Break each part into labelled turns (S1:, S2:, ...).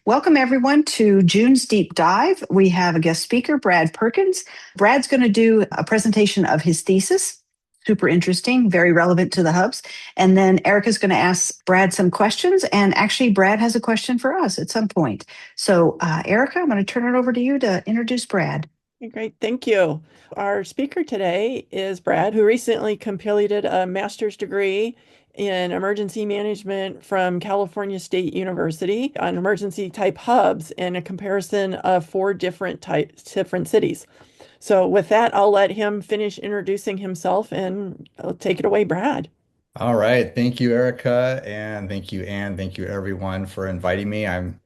S1: Welcome, everyone, to June's Deep Dive. We have a guest speaker, Brad Perkins. Brad's going to do a presentation of his thesis. Super interesting, very relevant to the hubs. And then Erica's going to ask Brad some questions. And actually, Brad has a question for us at some point. So, Erica, I'm going to turn it over to you to introduce Brad.
S2: Great, thank you. Our speaker today is Brad, who recently completed a master's degree in emergency management from California State University on emergency type hubs and a comparison of four different cities. So with that, I'll let him finish introducing himself and I'll take it away, Brad.
S3: All right. Thank you, Erica. And thank you, Anne. Thank you, everyone, for inviting me. I'm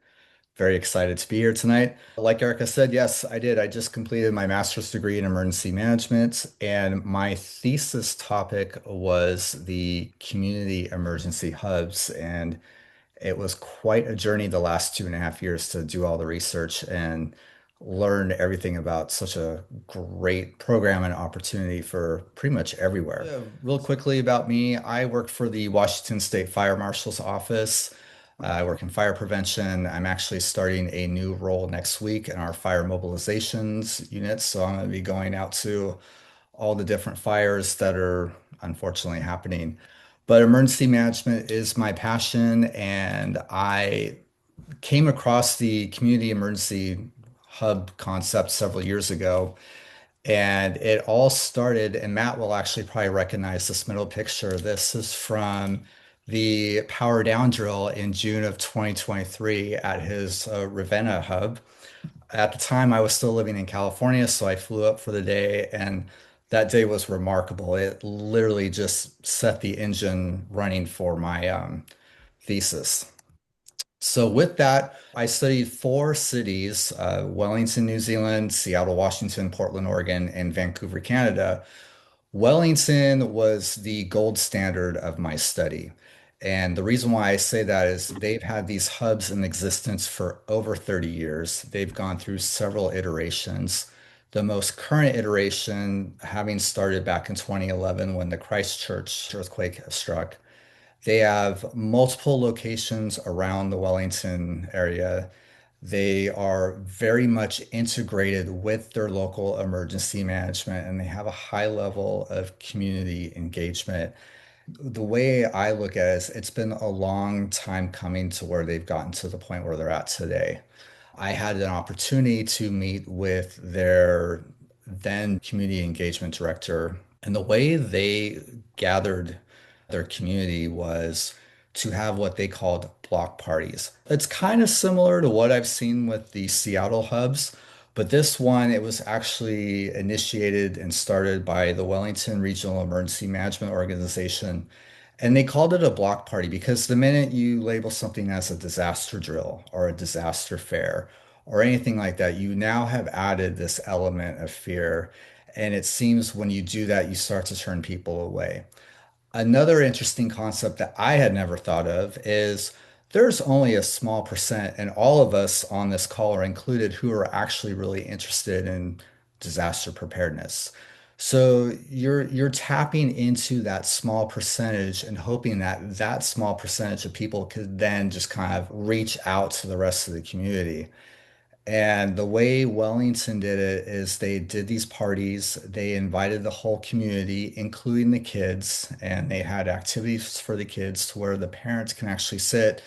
S3: very excited to be here tonight. Like Erica said, yes, I did. I just completed my master's degree in emergency management, and my thesis topic was the community emergency hubs. And it was quite a journey the last 2.5 years to do all the research and learn everything about such a great program and opportunity for pretty much everywhere. Real quickly about me, I work for the Washington State Fire Marshal's Office. I work in fire prevention. I'm actually starting a new role next week in our fire mobilizations unit. So I'm going to be going out to all the different fires that are unfortunately happening. But emergency management is my passion, and I came across the community emergency hub concept several years ago. And it all started, and Matt will actually probably recognize this middle picture. This is from the power down drill in June of 2023 at his Ravenna hub. At the time, I was still living in California, so I flew up for the day, and that day was remarkable. It literally just set the engine running for my thesis. So with that, I studied four cities, Wellington, New Zealand, Seattle, Washington, Portland, Oregon, and Vancouver, Canada. Wellington was the gold standard of my study. And the reason why I say that is they've had these hubs in existence for over 30 years. They've gone through several iterations. The most current iteration having started back in 2011 when the Christchurch earthquake struck. They have multiple locations around the Wellington area. They are very much integrated with their local emergency management, and they have a high level of community engagement. The way I look at it is it's been a long time coming to where they've gotten to the point where they're at today. I had an opportunity to meet with their then community engagement director, and the way they gathered their community was to have what they called block parties. It's kind of similar to what I've seen with the Seattle hubs, but this one, it was actually initiated and started by the Wellington Regional Emergency Management Organization. And they called it a block party because the minute you label something as a disaster drill or a disaster fair or anything like that, you now have added this element of fear. And it seems when you do that, you start to turn people away. Another interesting concept that I had never thought of is there's only a small percent, and all of us on this call are included, who are actually really interested in disaster preparedness. So you're tapping into that small percentage and hoping that that small percentage of people could then just kind of reach out to the rest of the community. And the way Wellington did it is they did these parties, they invited the whole community, including the kids, and they had activities for the kids to where the parents can actually sit.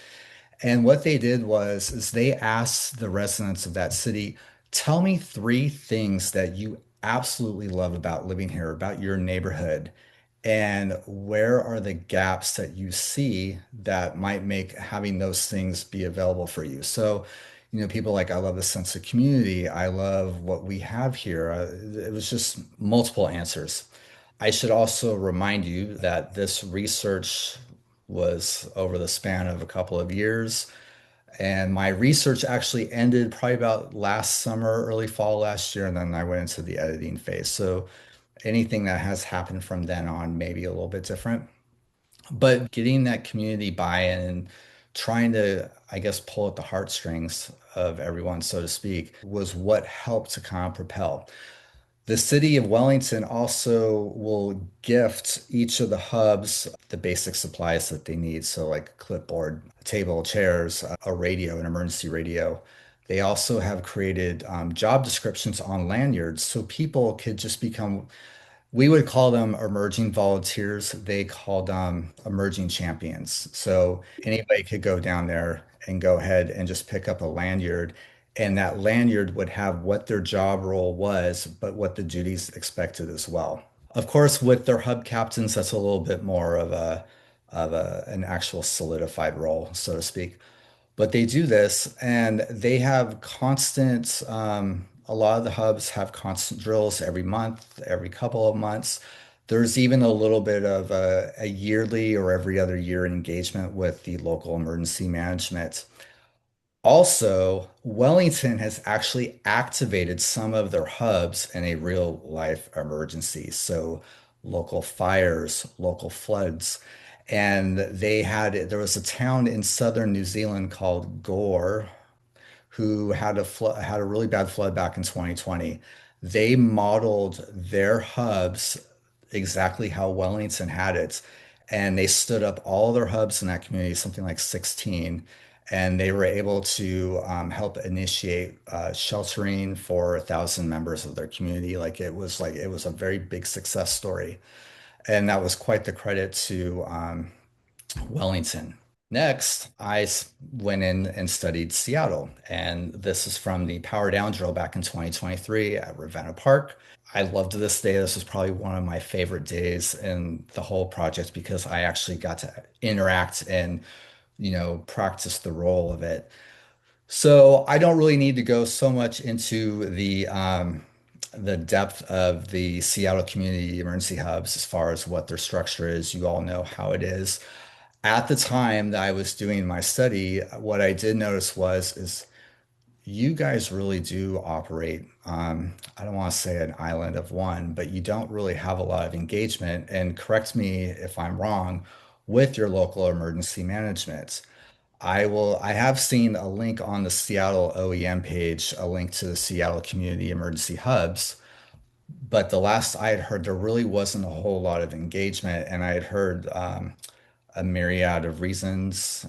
S3: And what they did was is they asked the residents of that city, tell me three things that you absolutely love about living here, about your neighborhood, and where are the gaps that you see that might make having those things be available for you. So, people like, I love the sense of community. I love what we have here. It was just multiple answers. I should also remind you that this research was over the span of a couple of years. And my research actually ended probably about last summer, early fall last year. And then I went into the editing phase. So anything that has happened from then on may be a little bit different. But getting that community buy-in and trying to, I guess, pull at the heartstrings of everyone, so to speak, was what helped to kind of propel. The city of Wellington also will gift each of the hubs the basic supplies that they need. So, like clipboard, table, chairs, a radio, an emergency radio. They also have created job descriptions on lanyards so people could just become, we would call them emerging volunteers. They called them emerging champions. So anybody could go down there and go ahead and just pick up a lanyard, and that lanyard would have what their job role was, but what the duties expected as well. Of course, with their hub captains, that's a little bit more of an actual solidified role, so to speak. But they do this and they have constant, a lot of the hubs have constant drills every month, every couple of months. There's even a little bit of a yearly or every other year engagement with the local emergency management. Also, Wellington has actually activated some of their hubs in a real life emergency. So, local fires, local floods. And there was a town in southern New Zealand called Gore who had a really bad flood back in 2020. They modeled their hubs exactly how Wellington had it, and they stood up all their hubs in that community, something like 16, and they were able to help initiate sheltering for 1,000 members of their community. Like it was a very big success story, and that was quite the credit to Wellington. Next, went in and studied Seattle, and this is from the Power Down drill back in 2023 at Ravenna Park. I loved this day. This was probably one of my favorite days in the whole project because I actually got to interact and, practice the role of it. So I don't really need to go so much into the depth of the Seattle Community Emergency Hubs as far as what their structure is. You all know how it is. At the time that I was doing my study, what I did notice is you guys really do operate I don't want to say an island of one, but you don't really have a lot of engagement. And correct me if I'm wrong with your local emergency management. I have seen a link on the Seattle OEM page, a link to the Seattle Community Emergency Hubs. But the last I had heard, there really wasn't a whole lot of engagement. And I had heard a myriad of reasons,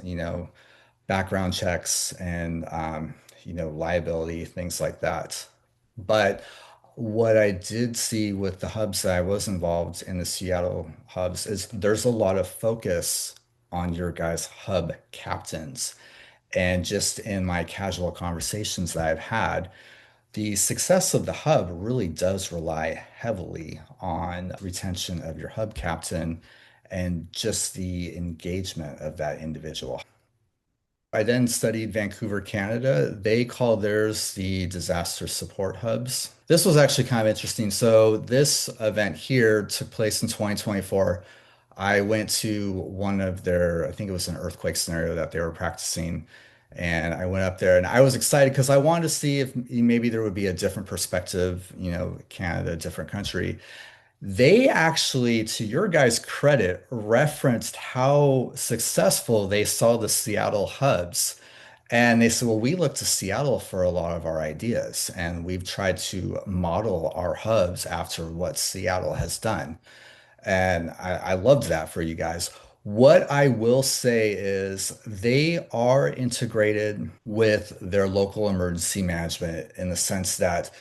S3: background checks and, liability, things like that. But what I did see with the hubs that I was involved in the Seattle hubs is there's a lot of focus on your guys' hub captains. And just in my casual conversations that I've had, the success of the hub really does rely heavily on retention of your hub captain and just the engagement of that individual. I then studied Vancouver, Canada. They call theirs the disaster support hubs. This was actually kind of interesting. So, this event here took place in 2024. I went to one of their, I think it was an earthquake scenario that they were practicing. And I went up there and I was excited because I wanted to see if maybe there would be a different perspective, Canada, different country. They actually, to your guys' credit, referenced how successful they saw the Seattle hubs. And they said, well, we look to Seattle for a lot of our ideas, and we've tried to model our hubs after what Seattle has done. And I loved that for you guys. What I will say is they are integrated with their local emergency management in the sense that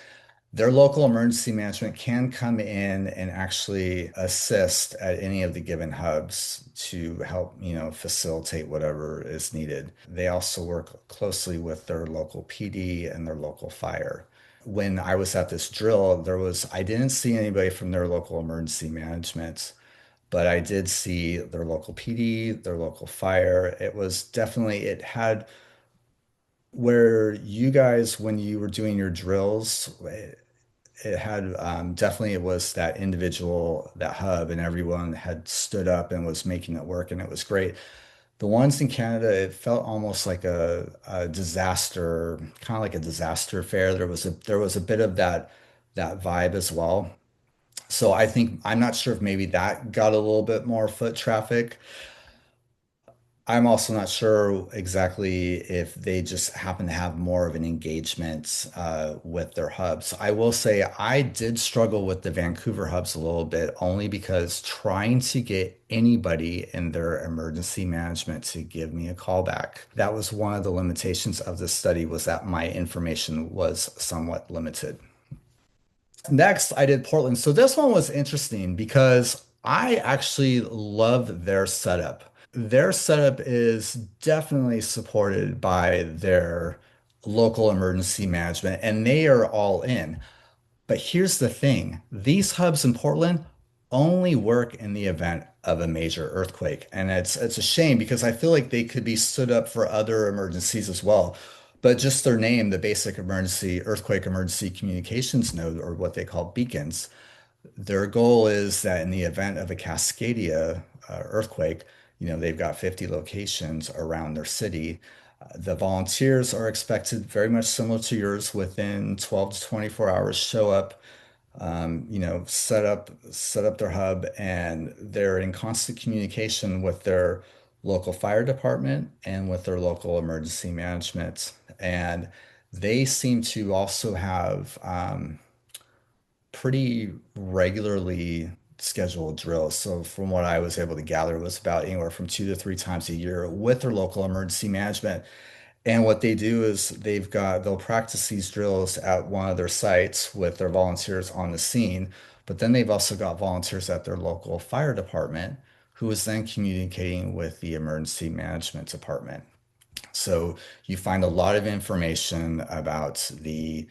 S3: their local emergency management can come in and actually assist at any of the given hubs to help, facilitate whatever is needed. They also work closely with their local PD and their local fire. When I was at this drill, I didn't see anybody from their local emergency management, but I did see their local PD, their local fire. It had where you guys, when you were doing your drills, it had definitely it was that individual, that hub, and everyone had stood up and was making it work, and it was great. The ones in Canada, it felt almost like a disaster, kind of like a disaster fair. There was a bit of that vibe as well. So I'm not sure if maybe that got a little bit more foot traffic. I'm also not sure exactly if they just happen to have more of an engagement with their hubs. I will say I did struggle with the Vancouver hubs a little bit, only because trying to get anybody in their emergency management to give me a call back, that was one of the limitations of the study, was that my information was somewhat limited. Next, I did Portland. So this one was interesting because I actually love their setup. Their setup is definitely supported by their local emergency management, and they are all in. But here's the thing, these hubs in Portland only work in the event of a major earthquake. And it's a shame because I feel like they could be stood up for other emergencies as well. But just their name, the basic emergency, earthquake emergency communications node, or what they call beacons, their goal is that in the event of a Cascadia earthquake, they've got 50 locations around their city. The volunteers are expected, very much similar to yours, within 12 to 24 hours, show up, set up their hub, and they're in constant communication with their local fire department and with their local emergency management. And they seem to also have pretty regularly scheduled drills. So from what I was able to gather, it was about anywhere from 2 to 3 times a year with their local emergency management. And what they do is they'll practice these drills at one of their sites with their volunteers on the scene, but then they've also got volunteers at their local fire department who is then communicating with the emergency management department. So you find a lot of information about the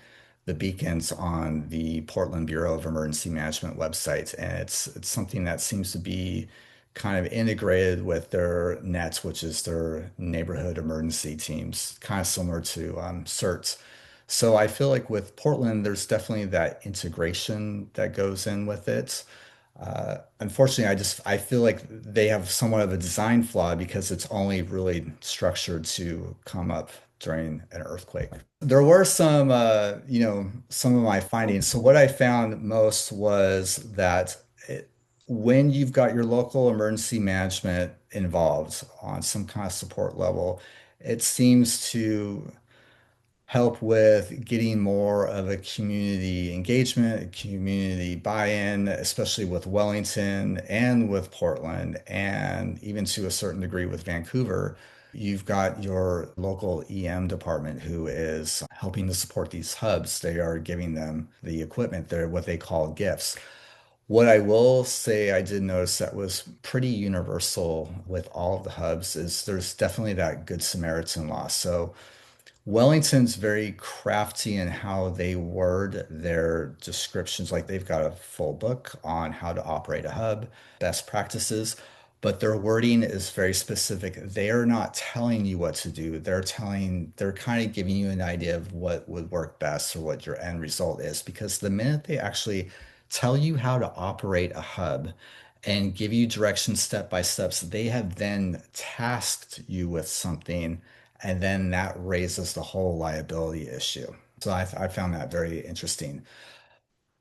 S3: beacons on the Portland Bureau of Emergency Management website, and it's something that seems to be kind of integrated with their NETs, which is their neighborhood emergency teams, kind of similar to CERTs. So I feel like with Portland, there's definitely that integration that goes in with it. Unfortunately, I feel like they have somewhat of a design flaw because it's only really structured to come up during an earthquake. There were some of my findings. So what I found most was that when you've got your local emergency management involved on some kind of support level, it seems to help with getting more of a community engagement, a community buy-in, especially with Wellington and with Portland, and even to a certain degree with Vancouver. You've got your local EM department who is helping to support these hubs. They are giving them the equipment. They're what they call gifts. What I will say I did notice that was pretty universal with all of the hubs is there's definitely that Good Samaritan law. So Wellington's very crafty in how they word their descriptions. Like they've got a full book on how to operate a hub, best practices, but their wording is very specific. They are not telling you what to do. They're kind of giving you an idea of what would work best or what your end result is. Because the minute they actually tell you how to operate a hub and give you directions step by steps, they have then tasked you with something, and then that raises the whole liability issue. So I found that very interesting.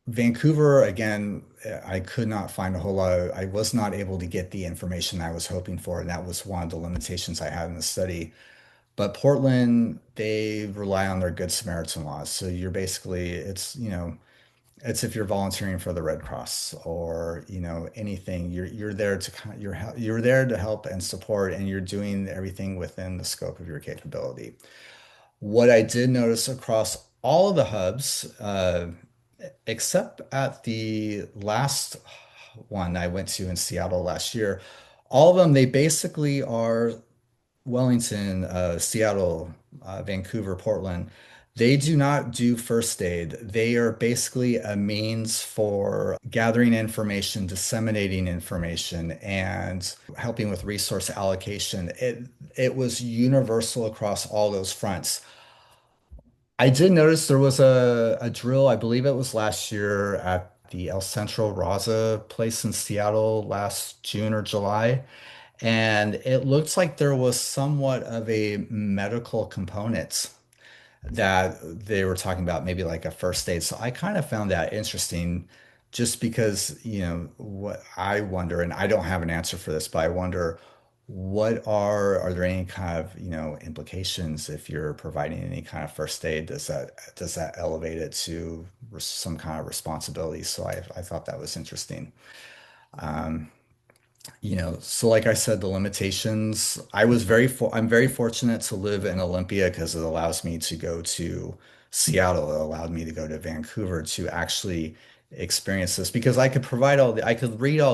S3: Vancouver, again, I could not find a whole lot I was not able to get the information I was hoping for, and that was one of the limitations I had in the study. But Portland, they rely on their Good Samaritan laws. So you're basically, it's if you're volunteering for the Red Cross or anything, you're there to you're there to help and support, and you're doing everything within the scope of your capability. What I did notice across all of the hubs, except at the last one I went to in Seattle last year, all of them, they basically are Wellington, Seattle, Vancouver, Portland. They do not do first aid. They are basically a means for gathering information, disseminating information, and helping with resource allocation. It was universal across all those fronts. I did notice there was a drill, I believe it was last year at the El Centro Raza place in Seattle last June or July. And it looks like there was somewhat of a medical component that they were talking about, maybe like a first aid. So I kind of found that interesting just because, what I wonder, and I don't have an answer for this, but I wonder are there any kind of, implications if you're providing any kind of first aid? Does that elevate it to some kind of responsibility? So I thought that was interesting. Um, so like I said, the limitations, I'm very fortunate to live in Olympia because it allows me to go to Seattle. It allowed me to go to Vancouver to actually experience this because I could read all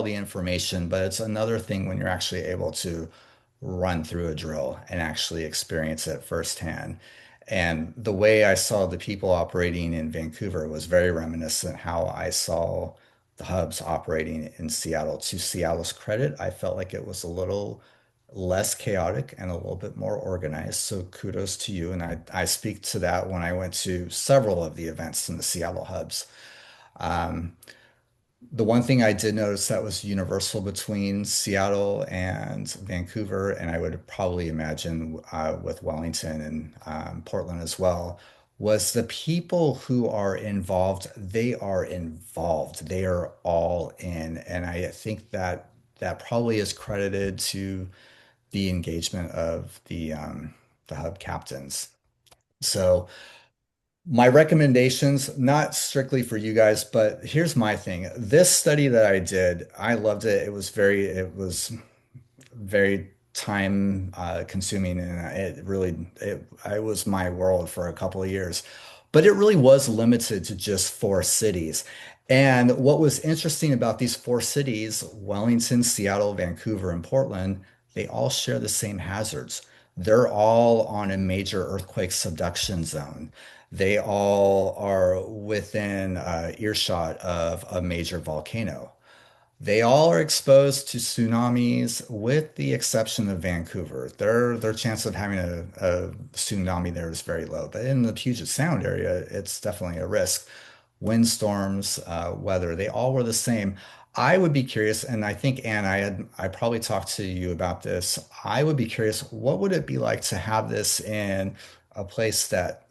S3: the information, but it's another thing when you're actually able to run through a drill and actually experience it firsthand. And the way I saw the people operating in Vancouver was very reminiscent how I saw the hubs operating in Seattle. To Seattle's credit, I felt like it was a little less chaotic and a little bit more organized. So kudos to you. And I speak to that when I went to several of the events in the Seattle hubs. Um, the one thing I did notice that was universal between Seattle and Vancouver, and I would probably imagine with Wellington and Portland as well, was the people who are involved. They are involved. They are all in, and I think that that probably is credited to the engagement of the hub captains. So my recommendations, not strictly for you guys, but here's my thing. This study that I did, I loved it. It was very time consuming, and it was my world for a couple of years. But it really was limited to just four cities. And what was interesting about these four cities, Wellington, Seattle, Vancouver, and Portland, they all share the same hazards. They're all on a major earthquake subduction zone. They all are within earshot of a major volcano. They all are exposed to tsunamis with the exception of Vancouver. Their chance of having a tsunami there is very low, but in the Puget Sound area, it's definitely a risk. Windstorms, weather, they all were the same. I would be curious, and I think Anne, I probably talked to you about this. I would be curious, what would it be like to have this in a place that,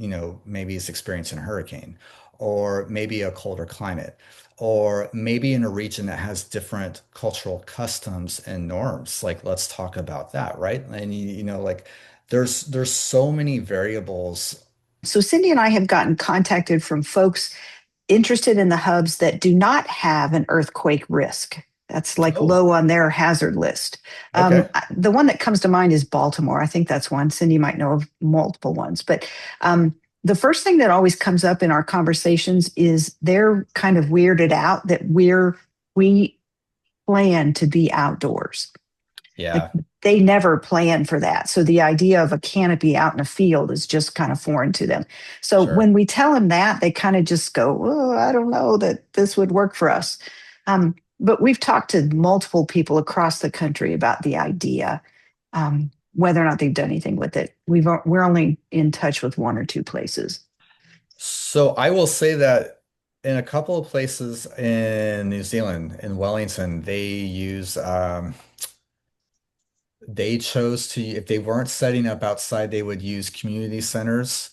S3: maybe is experiencing a hurricane, or maybe a colder climate, or maybe in a region that has different cultural customs and norms. Like, let's talk about that, right? And like there's so many variables.
S1: So Cindy and I have gotten contacted from folks interested in the hubs that do not have an earthquake risk. That's like
S3: Oh,
S1: low on their hazard list.
S3: okay.
S1: The one that comes to mind is Baltimore. I think that's one. Cindy might know of multiple ones. But the first thing that always comes up in our conversations is they're kind of weirded out that we plan to be outdoors. Like
S3: Yeah,
S1: they never plan for that. So the idea of a canopy out in a field is just kind of foreign to them. So
S3: sure.
S1: when we tell them that, they kind of just go, "Oh, I don't know that this would work for us." But we've talked to multiple people across the country about the idea, whether or not they've done anything with it. We're only in touch with one or two places.
S3: So I will say that in a couple of places in New Zealand, in Wellington, they chose to, if they weren't setting up outside, they would use community centers.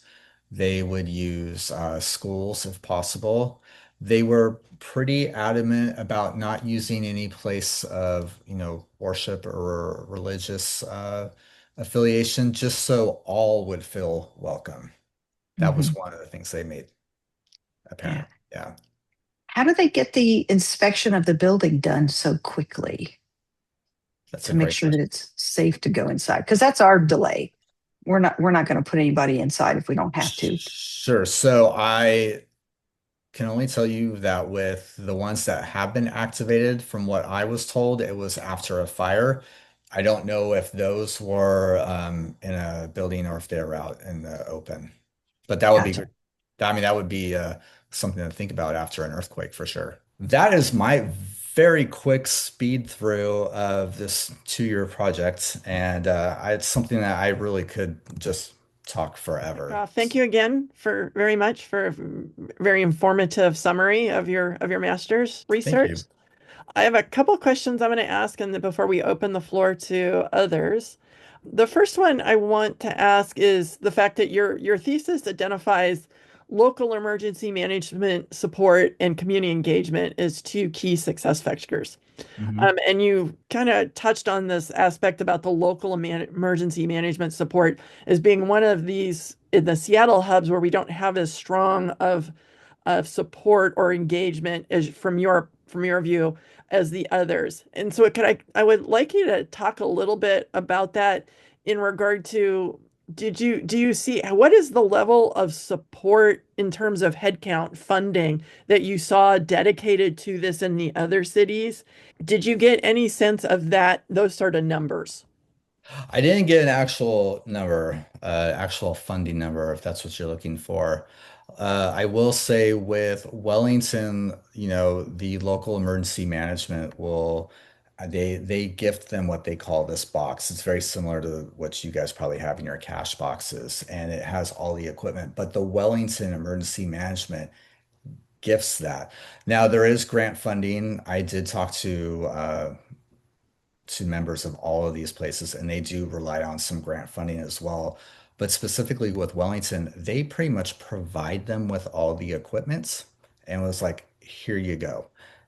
S3: They would use schools if possible. They were pretty adamant about not using any place of, worship or religious affiliation, just so all would feel welcome. That was
S1: Mhm.
S3: one of the things they made
S1: Yeah.
S3: apparent. Yeah,
S1: How do they get the inspection of the building done so quickly
S3: that's a
S1: to make
S3: great
S1: sure that
S3: question.
S1: it's safe to go inside? Because that's our delay. We're not going to put anybody inside if we don't have to.
S3: Sure. So I can only tell you that with the ones that have been activated, from what I was told, it was after a fire. I don't know if those were in a building or if they were out in the open. But that would be,
S1: Gotcha.
S3: I mean, that would be something to think about after an earthquake for sure. That is my very quick speed through of this 2-year project, and it's something that I really could just talk forever.
S2: Thank you again for very much for a very informative summary of your master's
S3: Thank you.
S2: research. I have a couple questions I'm going to ask, and then before we open the floor to others. The first one I want to ask is the fact that your thesis identifies local emergency management support and community engagement as two key success factors.
S3: Mhm.
S2: And you kind of touched on this aspect about the local emergency management support as being one of these in the Seattle hubs where we don't have as strong of support or engagement as from your view as the others. And so I would like you to talk a little bit about that in regard to do you see what is the level of support in terms of headcount funding that you saw dedicated to this in the other cities? Did you get any sense of that, those sort of numbers?
S3: I didn't get an actual number, actual funding number, if that's what you're looking for. I will say with Wellington, the local emergency management will they gift them what they call this box. It's very similar to what you guys probably have in your cash boxes, and it has all the equipment. But the Wellington emergency management gifts that. Now there is grant funding. I did talk to members of all of these places, and they do rely on some grant funding as well. But specifically with Wellington, they pretty much provide them with all the equipment and was like, here you go.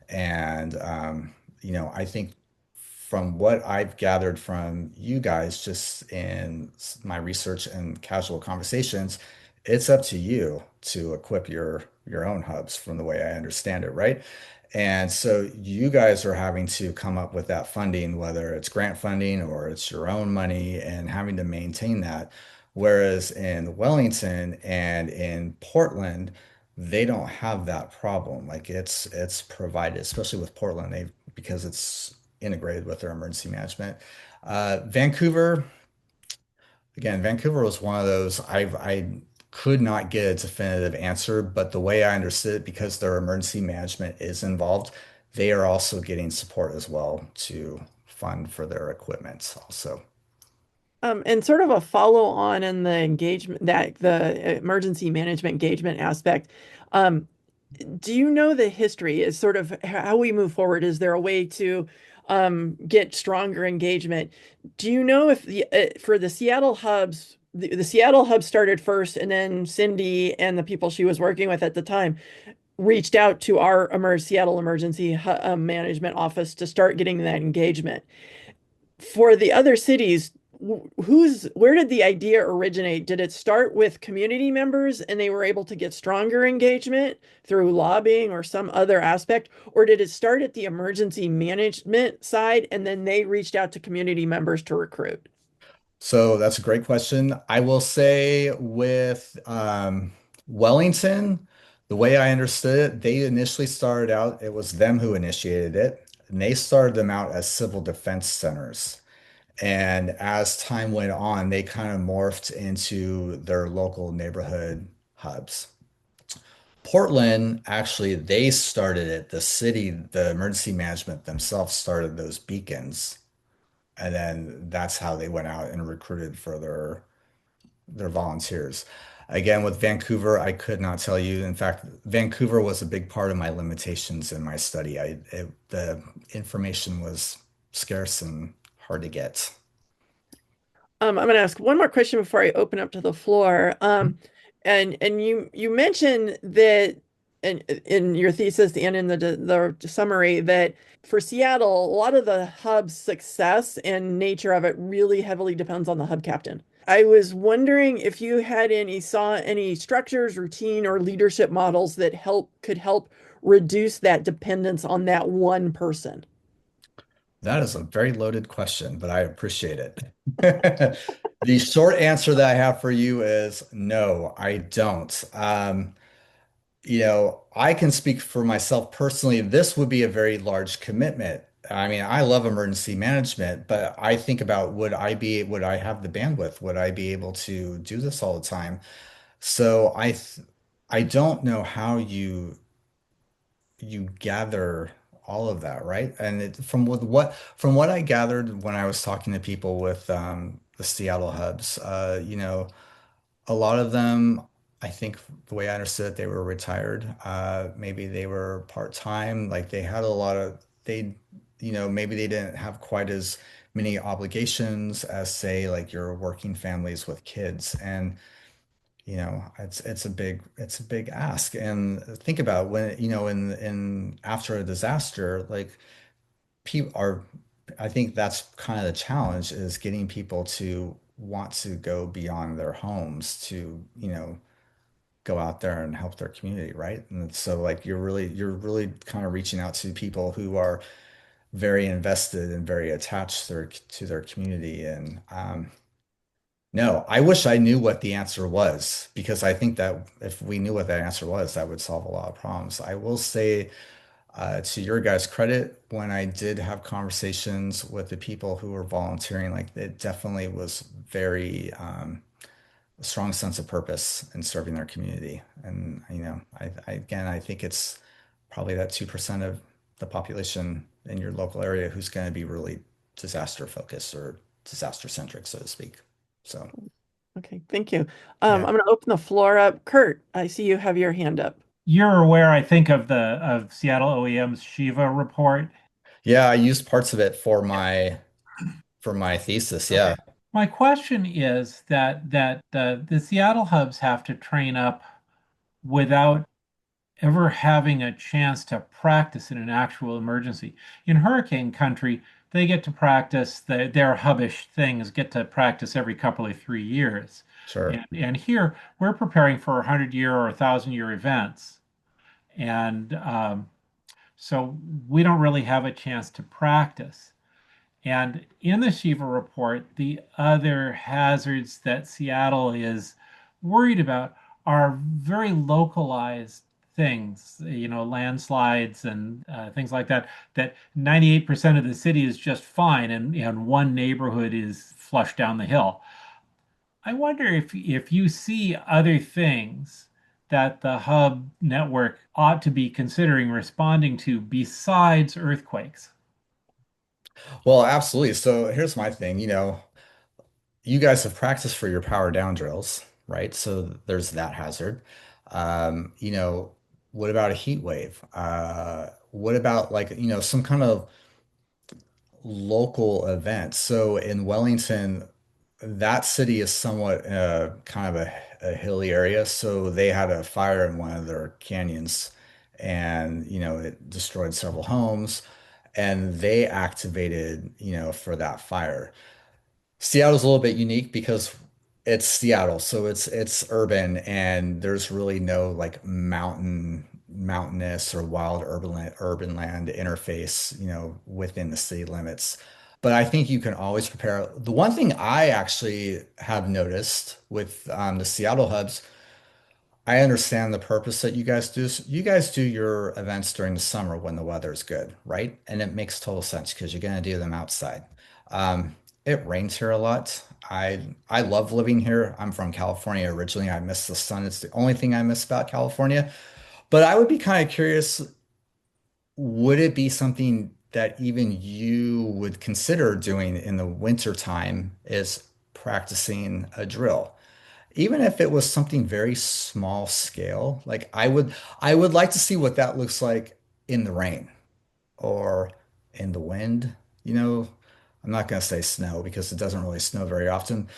S3: And, I think from what I've gathered from you guys just in my research and casual conversations, it's up to you to equip your own hubs from the way I understand it, right? And so you guys are having to come up with that funding, whether it's grant funding or it's your own money and having to maintain that. Whereas in Wellington and in Portland, they don't have that problem. Like it's provided, especially with Portland, they because it's integrated with their emergency management. Vancouver, again, Vancouver was one of those I could not get a definitive answer, but the way I understood it, because their emergency management is involved, they are also getting support as well to fund for their equipment also.
S2: And sort of a follow on in the engagement that the emergency management engagement aspect. Um, do you know the history is sort of how we move forward? Is there a way to get stronger engagement? Do you know if for the Seattle hubs, the Seattle hub started first, and then Cindy and the people she was working with at the time reached out to our Seattle emergency management office to start getting that engagement? For the other cities, where did the idea originate? Did it start with community members and they were able to get stronger engagement through lobbying or some other aspect? Or did it start at the emergency management side and then they reached out to community members to recruit?
S3: So that's a great question. I will say with Wellington, the way I understood it, they initially started out, it was them who initiated it, and they started them out as civil defense centers. And as time went on, they kind of morphed into their local neighborhood hubs. Portland, actually, they started it. The city, the emergency management themselves started those beacons. And then that's how they went out and recruited for their volunteers. Again, with Vancouver, I could not tell you. In fact, Vancouver was a big part of my limitations in my study. The information was scarce and hard to get.
S2: I'm going to ask one more question before I open up to the floor. And you mentioned that in your thesis and in the summary that for Seattle, a lot of the hub's success and nature of it really heavily depends on the hub captain. I was wondering if you had saw any structures, routine, or leadership models that could help reduce that dependence on that one person.
S3: That is a very loaded question, but I appreciate it. The short answer that I have for you is no, I don't. I can speak for myself personally. This would be a very large commitment. I mean, I love emergency management, but I think about would I have the bandwidth? Would I be able to do this all the time? So I don't know how you gather all of that, right? And from what I gathered when I was talking to people with the Seattle hubs, a lot of them, I think the way I understood it, they were retired. Maybe they were part-time. Like they had a lot of maybe they didn't have quite as many obligations as say like your working families with kids. And it's a big ask. And think about when, in after a disaster, like people are, I think that's kind of the challenge is getting people to want to go beyond their homes to, go out there and help their community, right? And so like you're really kind of reaching out to people who are very invested and very attached to their community. And no, I wish I knew what the answer was because I think that if we knew what that answer was, that would solve a lot of problems. I will say, to your guys' credit, when I did have conversations with the people who were volunteering, like it definitely was very a strong sense of purpose in serving their community. And again, I think it's probably that 2% of the population in your local area who's going to be really disaster focused or disaster centric, so to speak. So,
S2: Okay, thank you. I'm
S3: yeah.
S2: going to open the floor up. Kurt, I see you have your hand up.
S4: You're aware, I think, of the of Seattle OEM's Shiva report.
S3: Yeah, I used parts of it for my thesis.
S4: Okay.
S3: Yeah,
S4: My question is that the Seattle hubs have to train up without ever having a chance to practice in an actual emergency. In hurricane country, they get to practice their hubbish things get to practice every couple of 3 years.
S3: sure.
S4: And here we're preparing for 100-year or 1,000-year events. And so we don't really have a chance to practice. And in the Shiva report, the other hazards that Seattle is worried about are very localized things, landslides and things like that, that 98% of the city is just fine and one neighborhood is flushed down the hill. I wonder if you see other things that the hub network ought to be considering responding to besides earthquakes.
S3: Well, absolutely. So here's my thing, you guys have practiced for your power down drills, right? So there's that hazard. What about a heat wave? What about like, some kind of local event? So in Wellington, that city is somewhat kind of a hilly area. So they had a fire in one of their canyons and, it destroyed several homes and they activated, for that fire. Seattle's a little bit unique because it's Seattle, so it's urban and there's really no like mountainous or wild urban land interface, within the city limits. But I think you can always prepare. The one thing I actually have noticed with the Seattle hubs, I understand the purpose that you guys do. You guys do your events during the summer when the weather is good, right? And it makes total sense because you're going to do them outside. It rains here a lot. I love living here. I'm from California originally. I miss the sun. It's the only thing I miss about California. But I would be kind of curious, would it be something that even you would consider doing in the winter time is practicing a drill? Even if it was something very small scale, like I would like to see what that looks like in the rain or in the wind. You know, I'm not going to say snow because it doesn't really snow very often,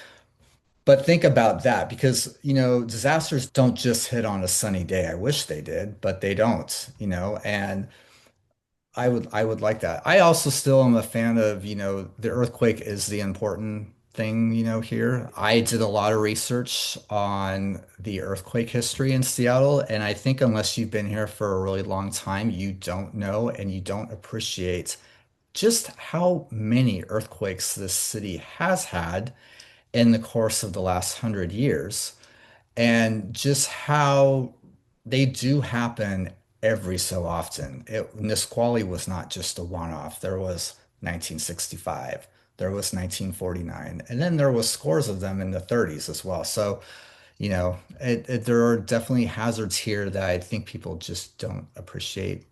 S3: but think about that because, disasters don't just hit on a sunny day. I wish they did, but they don't, and I would like that. I also still am a fan of, the earthquake is the important thing, here. I did a lot of research on the earthquake history in Seattle, and I think unless you've been here for a really long time, you don't know and you don't appreciate just how many earthquakes this city has had in the course of the last 100 years and just how they do happen every so often. Nisqually was not just a one-off. There was 1965, there was 1949, and then there was scores of them in the 30s as well. So, there are definitely hazards here that I think people just don't appreciate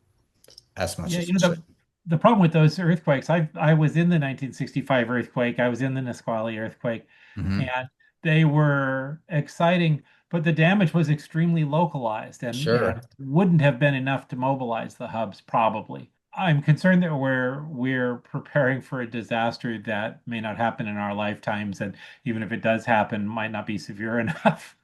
S3: as much
S4: Yeah,
S3: as we should.
S4: the problem with those earthquakes, I was in the 1965 earthquake, I was in the Nisqually earthquake,
S3: Hmm.
S4: and they were exciting, but the damage was extremely localized and
S3: Sure.
S4: wouldn't have been enough to mobilize the hubs, probably. I'm concerned that we're preparing for a disaster that may not happen in our lifetimes, and even if it does happen, might not be severe enough.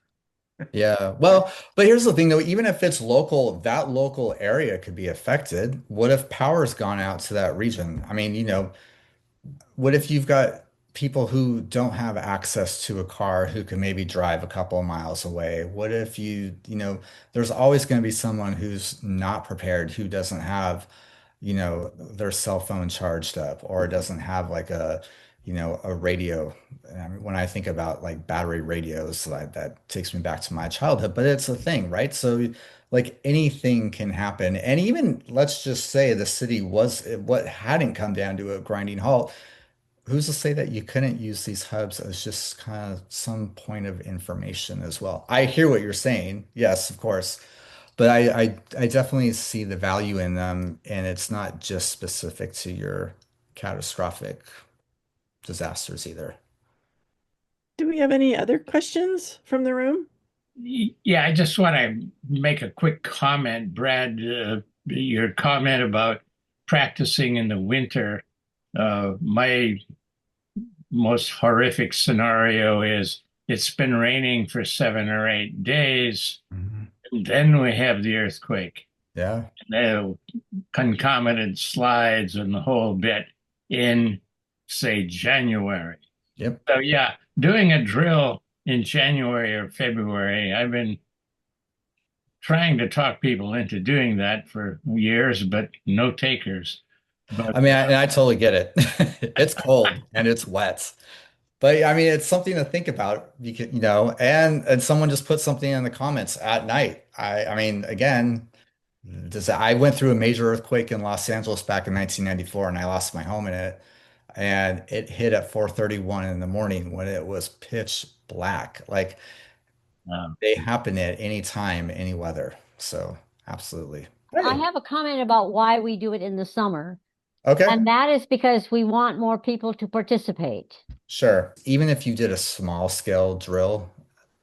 S3: Yeah. Well, but here's the thing though, even if it's local, that local area could be affected. What if power's gone out to that region? I mean, what if you've got people who don't have access to a car who can maybe drive a couple of miles away? What if there's always going to be someone who's not prepared, who doesn't have, their cell phone charged up or doesn't have like a radio. I mean, when I think about like battery radios, that takes me back to my childhood, but it's a thing, right? So like anything can happen. And even let's just say the city was what hadn't come down to a grinding halt. Who's to say that you couldn't use these hubs as just kind of some point of information as well? I hear what you're saying. Yes, of course. But I definitely see the value in them, and it's not just specific to your catastrophic disasters either.
S2: Do we have any other questions from the room?
S5: Yeah, I just want to make a quick comment, Brad. Your comment about practicing in the winter. My most horrific scenario is it's been raining for 7 or 8 days,
S3: Mhm.
S5: and then we have the earthquake,
S3: Yeah.
S5: the concomitant slides and the whole bit in, say, January.
S3: Yep.
S5: So yeah, doing a drill in January or February, I've been trying to talk people into doing that for years, but no takers. But
S3: I mean, and I totally get it. It's cold and it's wet. But I mean, it's something to think about. And someone just put something in the comments at night. I mean, again, I went through a major earthquake in Los Angeles back in 1994, and I lost my home in it. And it hit at 4:31 in the morning when it was pitch black. Like they happen at any time, any weather. So absolutely.
S6: I have a comment about why we do it in the summer,
S3: Okay.
S6: and that is because we want more people to participate.
S3: Sure. Even if you did a small scale drill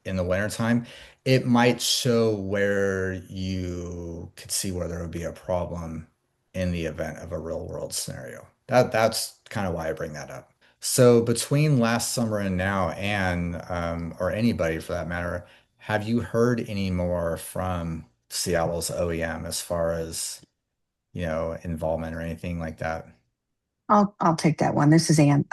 S3: in the wintertime, it might show where you could see where there would be a problem in the event of a real world scenario. That's kind of why I bring that up. So between last summer and now, and or anybody for that matter, have you heard any more from Seattle's OEM as far as, involvement or anything like that?
S1: I'll take that one. This is Ann.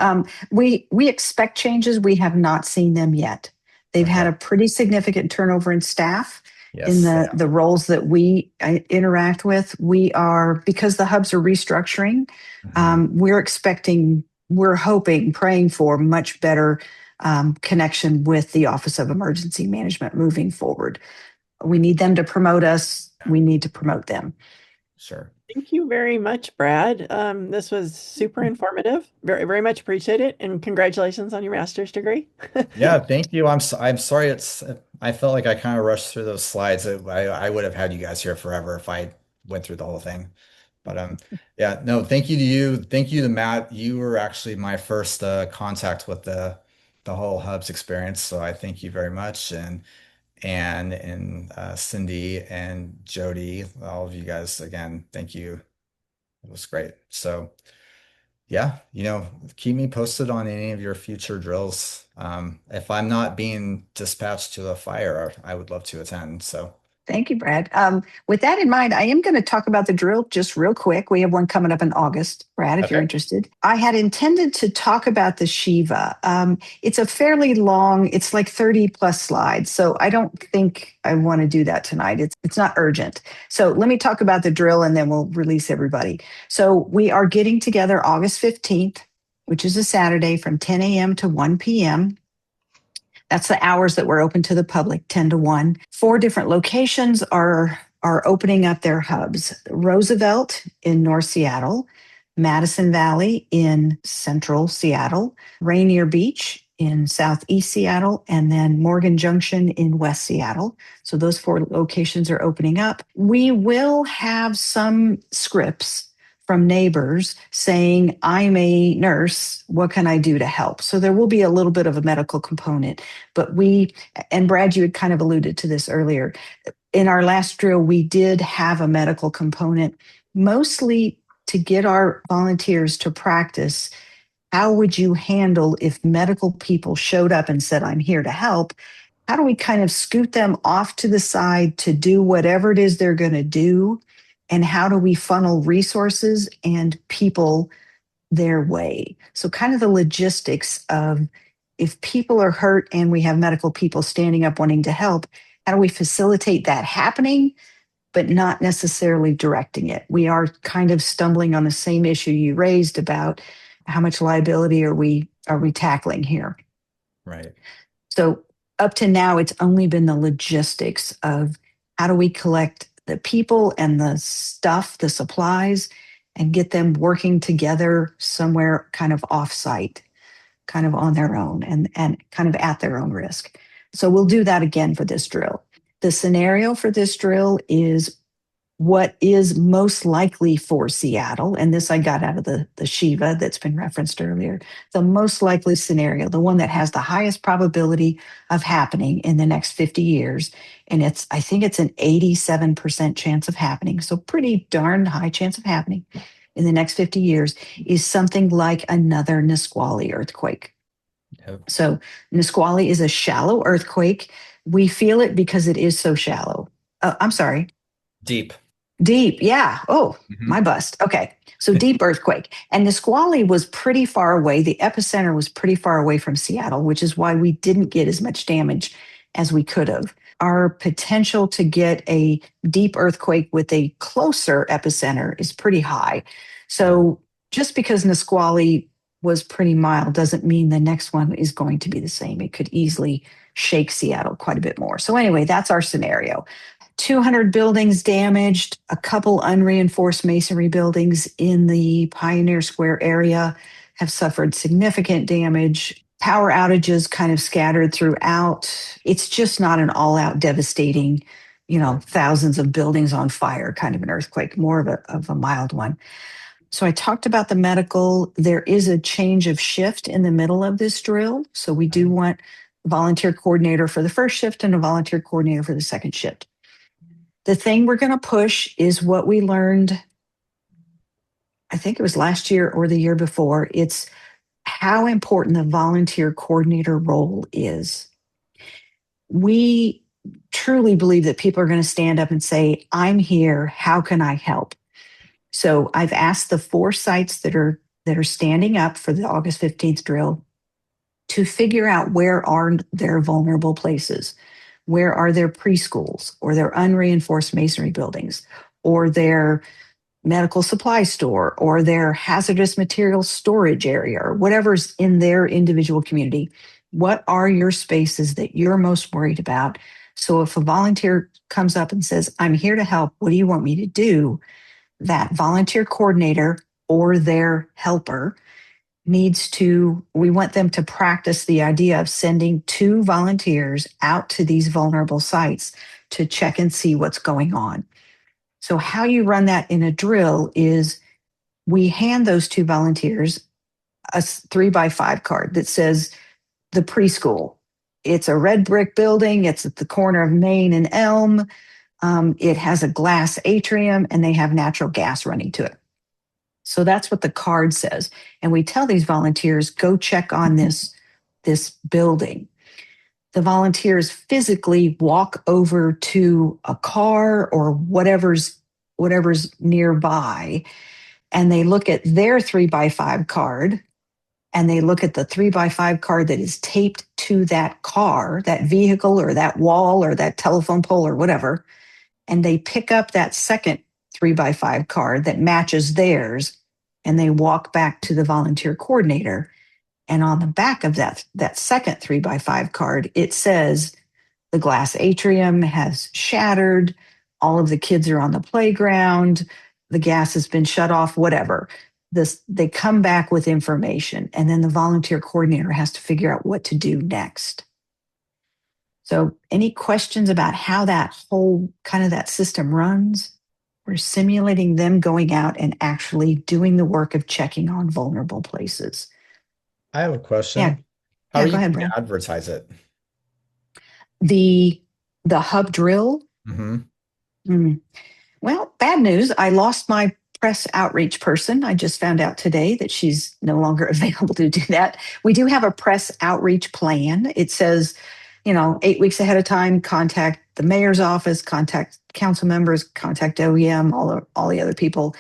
S1: We expect changes. We have not seen them yet. They've had
S3: Okay.
S1: a pretty significant turnover in staff in
S3: Yes.
S1: the roles that we interact with. Because the hubs are restructuring.
S3: Mhm.
S1: We're hoping, praying for much better connection with the Office of Emergency Management moving forward. We need them to promote us. We need to promote them.
S3: Sure.
S2: Thank you very much, Brad. This was super informative. Very, very much appreciate it. And congratulations on your master's degree.
S3: Yeah, thank you. I'm sorry. I felt like I kind of rushed through those slides. I would have had you guys here forever if I went through the whole thing. But yeah, no, thank you to you. Thank you to Matt. You were actually my first contact with the whole Hubs experience. So I thank you very much. And Anne and Cindy and Jody, all of you guys again, thank you. It was great. So yeah, keep me posted on any of your future drills. If I'm not being dispatched to a fire, I would love to attend. So
S1: Thank you, Brad. With that in mind, I am going to talk about the drill just real quick. We have one coming up in August, Brad, if you're
S3: okay.
S1: interested. I had intended to talk about the Shiva. It's a fairly long, it's like 30 plus slides. So I don't think I want to do that tonight. It's not urgent. So let me talk about the drill and then we'll release everybody. So we are getting together August 15th, which is a Saturday from 10 a.m. to 1 p.m. That's the hours that we're open to the public, 10 to 1. 4 different locations are opening up their hubs. Roosevelt in North Seattle, Madison Valley in Central Seattle, Rainier Beach in Southeast Seattle, and then Morgan Junction in West Seattle. So those 4 locations are opening up. We will have some scripts from neighbors saying, I'm a nurse, what can I do to help? So there will be a little bit of a medical component, but and Brad, you had kind of alluded to this earlier. In our last drill, we did have a medical component, mostly to get our volunteers to practice. How would you handle if medical people showed up and said, I'm here to help? how do we kind of scoot them off to the side to do whatever it is they're going to do? And how do we funnel resources and people their way? So, kind of the logistics of if people are hurt and we have medical people standing up wanting to help, how do we facilitate that happening, but not necessarily directing it? We are kind of stumbling on the same issue you raised about how much liability are we tackling here?
S3: Right.
S1: So up to now, it's only been the logistics of how do we collect the people and the stuff, the supplies, and get them working together somewhere kind of offsite, kind of on their own and kind of at their own risk. So we'll do that again for this drill. The scenario for this drill is what is most likely for Seattle, and this I got out of the Shiva that's been referenced earlier, the most likely scenario, the one that has the highest probability of happening in the next 50 years. And I think it's an 87% chance of happening. So pretty darn high chance of happening in the next 50 years is something like another Nisqually earthquake.
S3: Yep.
S1: So Nisqually is a shallow earthquake. We feel it because it is so shallow. I'm sorry.
S3: Deep.
S1: Deep, yeah. Oh, my bust. Okay. So deep earthquake. And Nisqually was pretty far away. The epicenter was pretty far away from Seattle, which is why we didn't get as much damage as we could have. Our potential to get a deep earthquake with a closer epicenter is pretty high. So just because Nisqually was pretty mild doesn't mean the next one is going to be the same. It could easily shake Seattle quite a bit more. So anyway, that's our scenario. 200 buildings damaged, a couple unreinforced masonry buildings in the Pioneer Square area have suffered significant damage. Power outages kind of scattered throughout. It's just not an all-out devastating, thousands of buildings on fire kind of an earthquake, more of a mild one. So I talked about the medical. There is a change of shift in the middle of this drill. So we do want a volunteer coordinator for the first shift and a volunteer coordinator for the second shift. The thing we're going to push is what we learned, I think it was last year or the year before. It's how important the volunteer coordinator role is. We truly believe that people are going to stand up and say, I'm here, how can I help? So I've asked the 4 sites that are standing up for the August 15th drill to figure out where are their vulnerable places. Where are their preschools or their unreinforced masonry buildings or their medical supply store or their hazardous materials storage area or whatever's in their individual community? What are your spaces that you're most worried about? So if a volunteer comes up and says, I'm here to help, what do you want me to do? That volunteer coordinator or their helper we want them to practice the idea of sending 2 volunteers out to these vulnerable sites to check and see what's going on. So how you run that in a drill is we hand those 2 volunteers a 3x5 card that says the preschool. It's a red brick building. It's at the corner of Main and Elm. It has a glass atrium and they have natural gas running to it. So that's what the card says. And we tell these volunteers, go check on this building. The volunteers physically walk over to a car or whatever's nearby, and they look at their 3x5 card, and they look at the 3x5 card that is taped to that car, that vehicle or that wall or that telephone pole or whatever, and they pick up that second 3x5 card that matches theirs, and they walk back to the volunteer coordinator. And on the back of that second 3x5 card, it says the glass atrium has shattered, all of the kids are on the playground, the gas has been shut off, whatever. They come back with information, and then the volunteer coordinator has to figure out what to do next. So any questions about how that whole kind of that system runs? We're simulating them going out and actually doing the work of checking on vulnerable places.
S3: I have a question.
S1: Yeah.
S3: How are
S1: Go
S3: you
S1: ahead,
S3: going
S1: Brad.
S3: to advertise it?
S1: The hub drill. Well, bad news. I lost my press outreach person. I just found out today that she's no longer available to do that. We do have a press outreach plan. It says 8 weeks ahead of time, contact the mayor's office, contact council members, contact OEM, all the other people.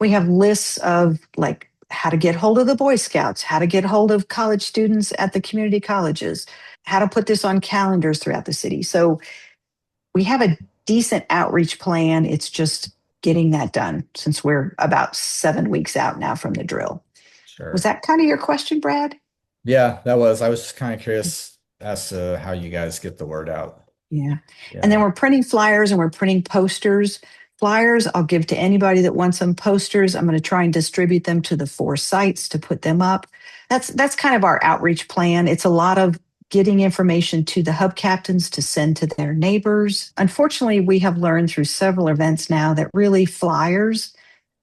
S1: We have lists of like how to get hold of the Boy Scouts, how to get hold of college students at the community colleges, how to put this on calendars throughout the city. So we have a decent outreach plan. It's just getting that done since we're about 7 weeks out now from the drill.
S3: Sure.
S1: Was that kind of your question, Brad?
S3: Yeah, that was. I was just kind of curious as to how you guys get the word out.
S1: Yeah.
S3: Yeah.
S1: And then we're printing flyers and we're printing posters. Flyers, I'll give to anybody that wants some. Posters, I'm going to try and distribute them to the 4 sites to put them up. That's kind of our outreach plan. It's a lot of getting information to the hub captains to send to their neighbors. Unfortunately, we have learned through several events now that really flyers,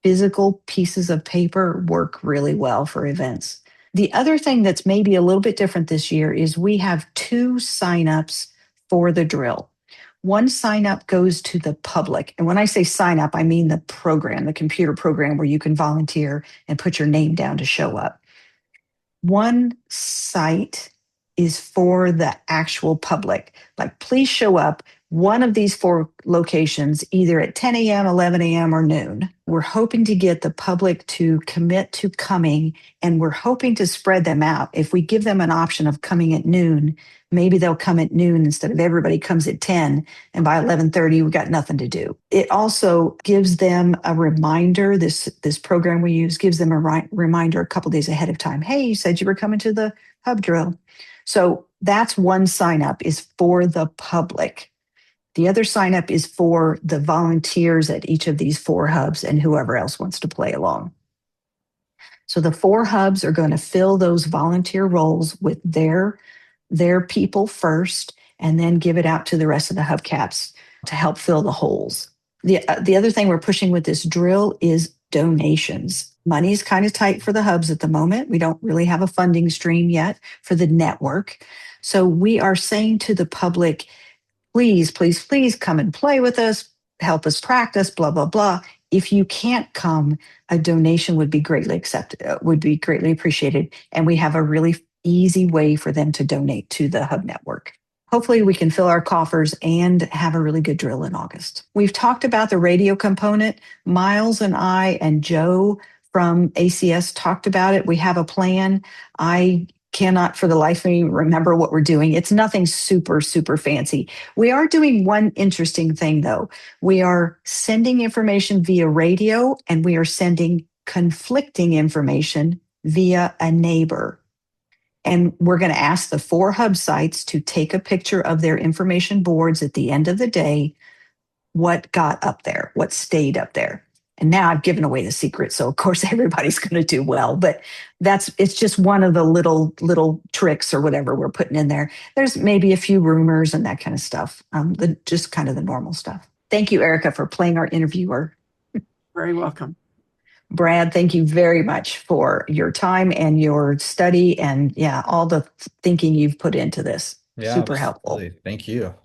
S1: physical pieces of paper, work really well for events. The other thing that's maybe a little bit different this year is we have 2 signups for the drill. One sign up goes to the public. And when I say sign up, I mean the program, the computer program where you can volunteer and put your name down to show up. One site is for the actual public. Like, please show up one of these 4 locations, either at 10 a.m., 11 a.m., or noon. We're hoping to get the public to commit to coming, and we're hoping to spread them out. If we give them an option of coming at noon, maybe they'll come at noon instead of everybody comes at 10, and by 11:30, we've got nothing to do. It also gives them a reminder. This program we use gives them a reminder a couple days ahead of time. Hey, you said you were coming to the hub drill. So that's one sign up is for the public. The other sign up is for the volunteers at each of these 4 hubs and whoever else wants to play along. So the 4 hubs are going to fill those volunteer roles with their people first, and then give it out to the rest of the hubcaps to help fill the holes. The other thing we're pushing with this drill is donations. Money's kind of tight for the hubs at the moment. We don't really have a funding stream yet for the network. So we are saying to the public, please, please, please come and play with us, help us practice, blah, blah, blah. If you can't come, a donation would be greatly appreciated. And we have a really easy way for them to donate to the hub network. Hopefully we can fill our coffers and have a really good drill in August. We've talked about the radio component. Miles and I and Joe from ACS talked about it. We have a plan. I cannot for the life of me remember what we're doing. It's nothing super, super fancy. We are doing one interesting thing though. We are sending information via radio, and we are sending conflicting information via a neighbor. And we're going to ask the 4 hub sites to take a picture of their information boards at the end of the day, what got up there, what stayed up there. And now I've given away the secret, so of course everybody's going to do well. But it's just one of the little tricks or whatever we're putting in there. There's maybe a few rumors and that kind of stuff, just kind of the normal stuff. Thank you, Erica, for playing our interviewer.
S2: Very welcome.
S1: Brad, thank you very much for your time and your study and all the thinking you've put into this.
S3: Yeah,
S1: Super helpful.
S3: Thank you.